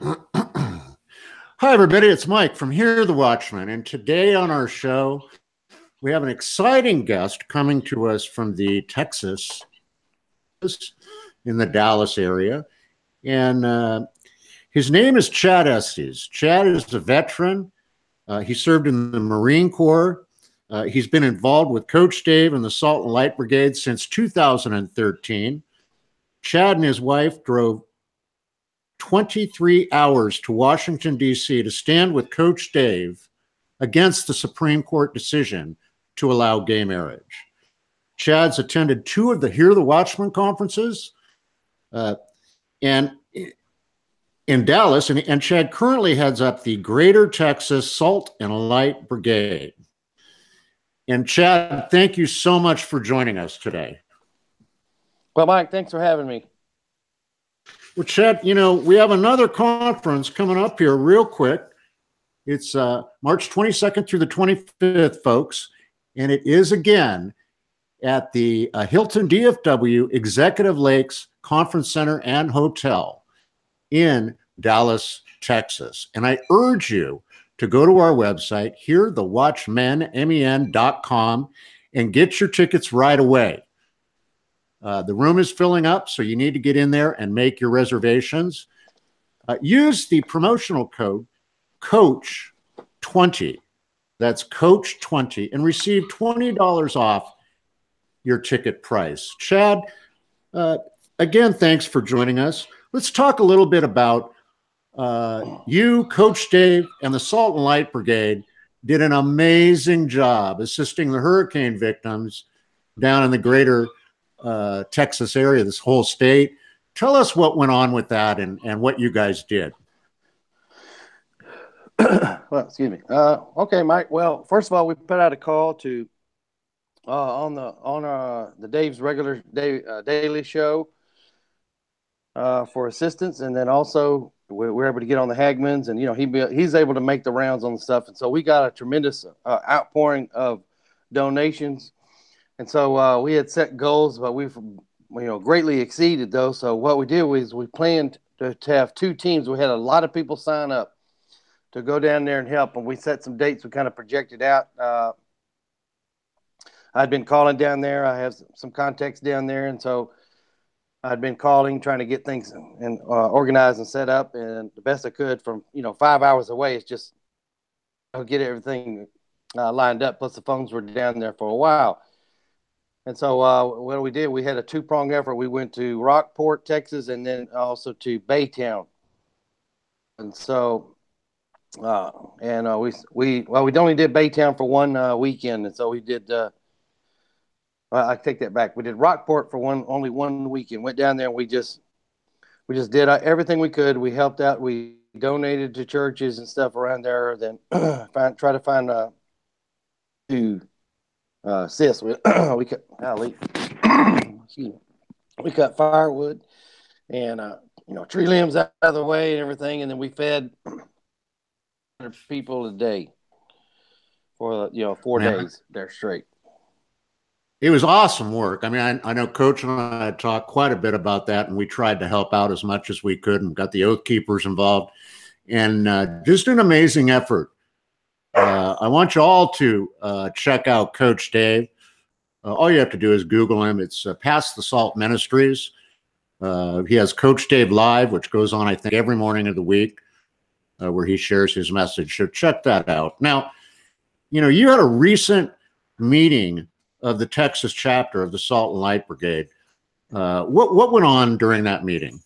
Hi, everybody. It's Mike from Here, the Watchmen. And today on our show, we have an exciting guest coming to us from the Texas, in the Dallas area. And his name is Chad Estes. Chad is a veteran. He served in the Marine Corps. He's been involved with Coach Dave and the Salt and Light Brigade since 2013. Chad and his wife drove 23 hours to Washington, D.C. to stand with Coach Dave against the Supreme Court decision to allow gay marriage. Chad's attended two of the Hear the Watchmen conferences and in Dallas, and Chad currently heads up the Greater Texas Salt and Light Brigade. And Chad, thank you so much for joining us today. Well, Mike, thanks for having me. Well, Chad, we have another conference coming up here real quick. It's March 22nd through the 25th, folks. And it is again at the Hilton DFW Executive Lakes Conference Center and Hotel in Dallas, Texas. And I urge you to go to our website, hearthewatchmen.com, and get your tickets right away. The room is filling up, so you need to get in there and make your reservations. Use the promotional code COACH20. That's COACH20 and receive $20 off your ticket price. Chad, again, thanks for joining us. Let's talk a little bit about you, Coach Dave, and the Salt and Light Brigade did an amazing job assisting the hurricane victims down in the greater Texas area, this whole state. Tell us what went on with that and what you guys did. Well, excuse me. Okay, Mike. Well, first of all, we put out a call to on the Dave's regular daily show for assistance, and then also we're able to get on the Hagmans, and he's able to make the rounds on the stuff, and so we got a tremendous outpouring of donations. And so we had set goals, but we've greatly exceeded those. So what we did was we planned to have two teams. We had a lot of people sign up to go down there and help, and we set some dates. We kind of projected out. I'd been calling down there. I have some contacts down there, and so I'd been calling, trying to get things and organized and set up. And the best I could from 5 hours away is just get everything lined up. Plus the phones were down there for a while. And so what we did, we had a two-pronged effort. We went to Rockport, Texas, and then also to Baytown. And so, we only did Baytown for one weekend, and so we did. I take that back. We did Rockport for only one weekend. Went down there and we just did everything we could. We helped out. We donated to churches and stuff around there. Then try to find to assist with. we cut we cut firewood and tree limbs out of the way and everything, and then we fed 100 people a day for 4 days there straight. It was awesome work. I mean, I know Coach and I had talked quite a bit about that, and we tried to help out as much as we could and got the Oath Keepers involved, and just an amazing effort. I want you all to check out Coach Dave. All you have to do is Google him. It's Pass the Salt Ministries. He has Coach Dave Live, which goes on, I think, every morning of the week, where he shares his message. So check that out. Now, you had a recent meeting of the Texas chapter of the Salt and Light Brigade. What went on during that meeting?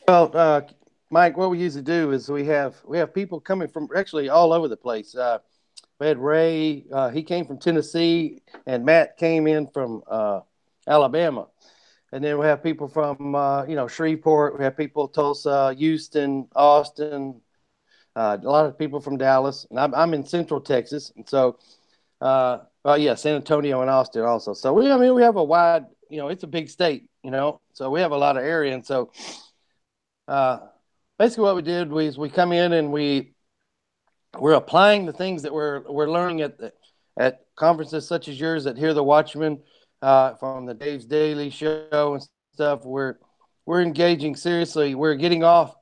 Well, Mike, what we usually do is we have people coming from actually all over the place. We had Ray, he came from Tennessee, and Matt came in from Alabama. And then we have people from, Shreveport. We have people Tulsa, Houston, Austin, a lot of people from Dallas. And I'm in Central Texas. And so, San Antonio and Austin also. So, we have a wide, it's a big state, so we have a lot of area. And so, basically what we did was we come in and we're applying the things that we're learning at conferences such as yours that Hear the Watchmen, from the Dave's Daily Show and stuff. We're we're engaging seriously. We're getting off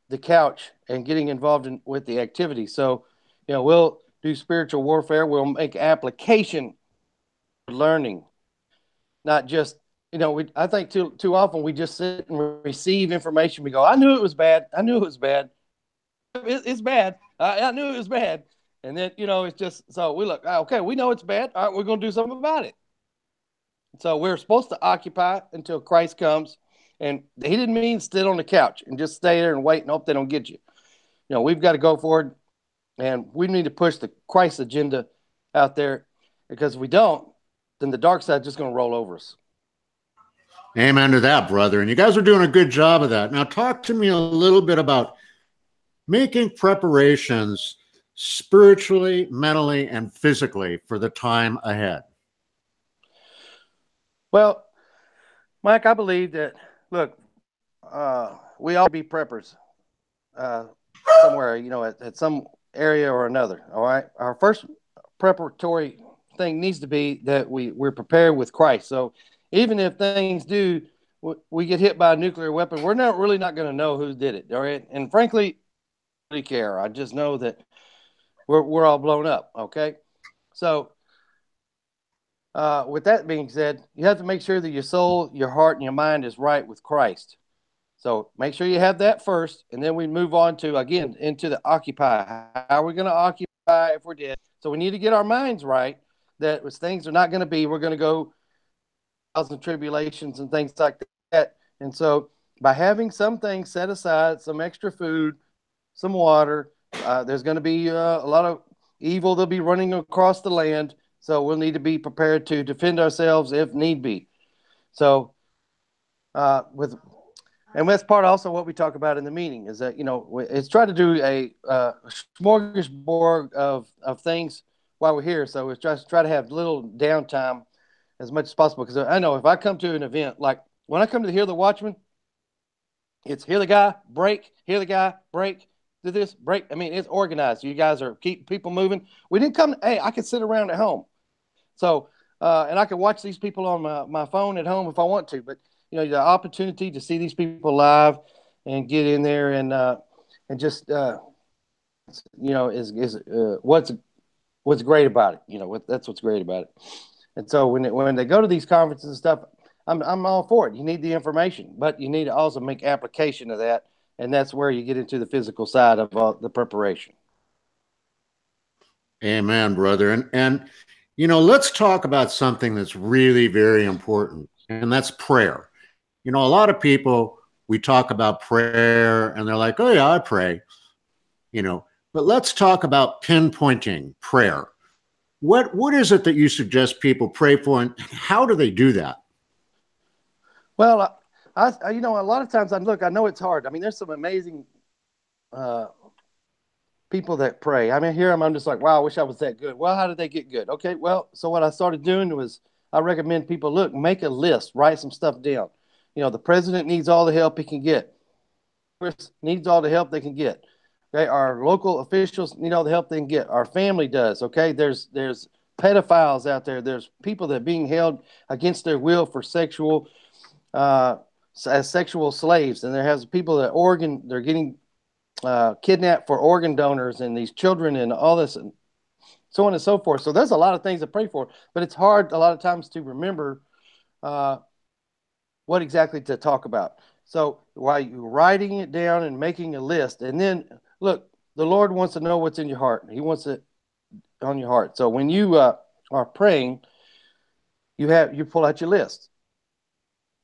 the couch and getting involved with the activity. So, we'll do spiritual warfare. We'll make application learning, not just, I think too often we just sit and receive information. We go, I knew it was bad. I knew it was bad. It's bad. I knew it was bad. And then, it's just, so we look, okay, we know it's bad. All right, we're going to do something about it. So we're supposed to occupy until Christ comes. And he didn't mean sit on the couch and just stay there and wait and hope they don't get you. We've got to go forward, and we need to push the Christ agenda out there, because if we don't, then the dark side is just going to roll over us. Amen to that, brother. And you guys are doing a good job of that. Now, talk to me a little bit about making preparations spiritually, mentally, and physically for the time ahead. Well, Mike, I believe that, look, we all be preppers somewhere, at some area or another. All right. Our first preparatory thing needs to be that we're prepared with Christ. So even if things we get hit by a nuclear weapon, we're not going to know who did it. All right. And frankly, I don't really care. I just know that we're all blown up. Okay. So with that being said, you have to make sure that your soul, your heart, and your mind is right with Christ. So make sure you have that first, and then we move on to, again, into the occupy. How are we going to occupy if we're dead? So we need to get our minds right, that things are not going to be, we're going to go trials and tribulations and things like that. And so by having some things set aside, some extra food, some water, there's going to be a lot of evil that'll be running across the land. So we'll need to be prepared to defend ourselves if need be. So and that's part also what we talk about in the meeting, is that, it's try to do a smorgasbord of things while we're here. So it's just try to have little downtime as much as possible. Because I know if I come to an event, like when I come to hear the Watchmen, it's hear the guy, break, hear the guy, break, do this, break. I mean, it's organized. You guys are keep people moving. We didn't come, hey, I could sit around at home. So, and I can watch these people on my phone at home if I want to, but the opportunity to see these people live and get in there and just is what's great about it. That's what's great about it. And so when they go to these conferences and stuff, I'm all for it. You need the information, but you need to also make application of that, and that's where you get into the physical side of the preparation. Amen, brother. And let's talk about something that's really very important, and that's prayer. A lot of people, we talk about prayer and they're like, oh yeah, I pray, but let's talk about pinpointing prayer. What is it that you suggest people pray for, and how do they do that? Well, I a lot of times I know it's hard. I mean, there's some amazing people that pray. I mean, here I'm just like, wow, I wish I was that good. Well, how did they get good? Okay, well, so what I started doing was I recommend people, make a list, write some stuff down. The president needs all the help he can get. Congress needs all the help they can get. Okay, our local officials need all the help they can get. Our family does. Okay, there's pedophiles out there. There's people that are being held against their will for sexual as sexual slaves, and there has people that they're getting kidnapped for organ donors, and these children and all this, and so on and so forth. So there's a lot of things to pray for, but it's hard a lot of times to remember what exactly to talk about. So while you're writing it down and making a list, and then look, the Lord wants to know what's in your heart. He wants it on your heart. So when you are praying, you pull out your list,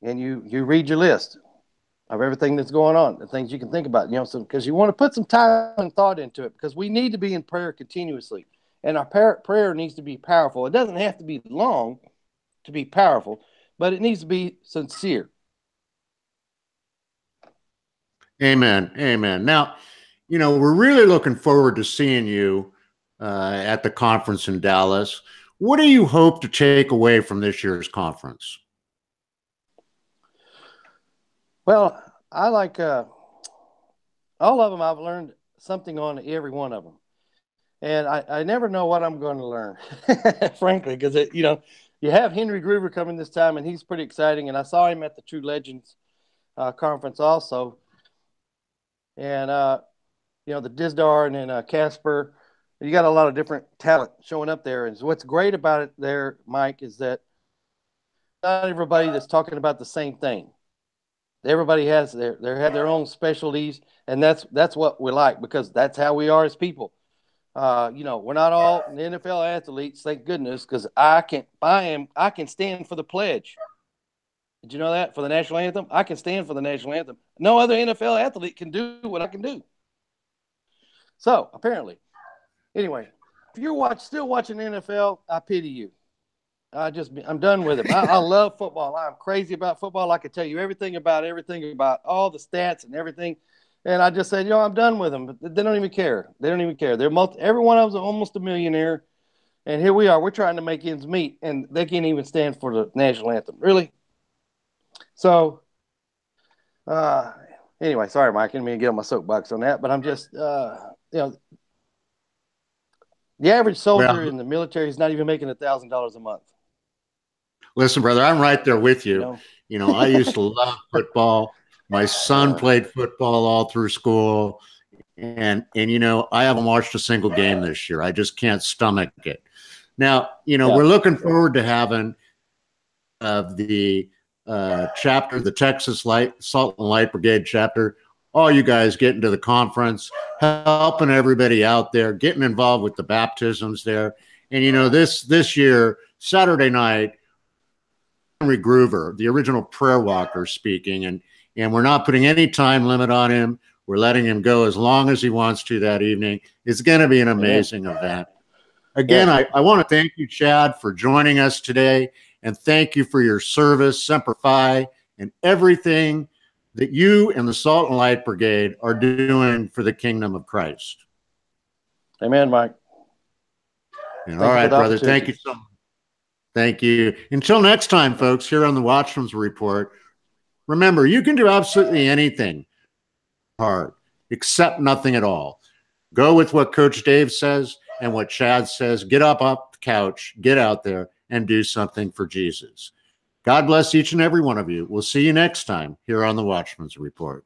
and you read your list of everything that's going on, the things you can think about, so because you want to put some time and thought into it, because we need to be in prayer continuously, and our prayer needs to be powerful. It doesn't have to be long to be powerful, but it needs to be sincere. Amen. Amen. Now, we're really looking forward to seeing you at the conference in Dallas. What do you hope to take away from this year's conference? Well, I like all of them. I've learned something on every one of them, and I never know what I'm going to learn, frankly, because you have Henry Groover coming this time, and he's pretty exciting. And I saw him at the True Legends conference also. And, you know, the Dizdar and then Casper, you got a lot of different talent showing up there. And what's great about it there, Mike, is that not everybody that's talking about the same thing. Everybody has their own specialties, and that's what we like, because that's how we are as people. You know, we're not all NFL athletes, thank goodness, because I can stand for the pledge. Did you know that? For the national anthem, I can stand for the national anthem. No other NFL athlete can do what I can do. So apparently, anyway, if you're still watching the NFL, I pity you. I'm done with it. I love football. I'm crazy about football. I could tell you everything about all the stats and everything. And I just said, you know, I'm done with them. But they don't even care. They don't even care. Every one of them's almost a millionaire. And here we are. We're trying to make ends meet, and they can't even stand for the national anthem. Really? So, anyway, sorry, Mike. I didn't mean to get on my soapbox on that, but I'm just, you know, the average soldier in the military is not even making $1,000 a month. Listen, brother, I'm right there with you. You know, I used to love football. My son played football all through school. And you know, I haven't watched a single game this year. I just can't stomach it. Now, you know, we're looking forward to having the chapter, the Texas Salt and Light Brigade chapter, all you guys getting to the conference, helping everybody out there, getting involved with the baptisms there. And, you know, this year, Saturday night, Henry Groover, the original prayer walker, speaking, and we're not putting any time limit on him. We're letting him go as long as he wants to that evening. It's going to be an amazing event. Again, I want to thank you, Chad, for joining us today, and thank you for your service, Semper Fi, and everything that you and the Salt and Light Brigade are doing for the kingdom of Christ. Amen, Mike. And all right, brother. Thank you so much. Thank you. Until next time, folks, here on the Watchmen's Report, remember, you can do absolutely anything hard, except nothing at all. Go with what Coach Dave says and what Chad says. Get up off the couch, get out there, and do something for Jesus. God bless each and every one of you. We'll see you next time here on the Watchmen's Report.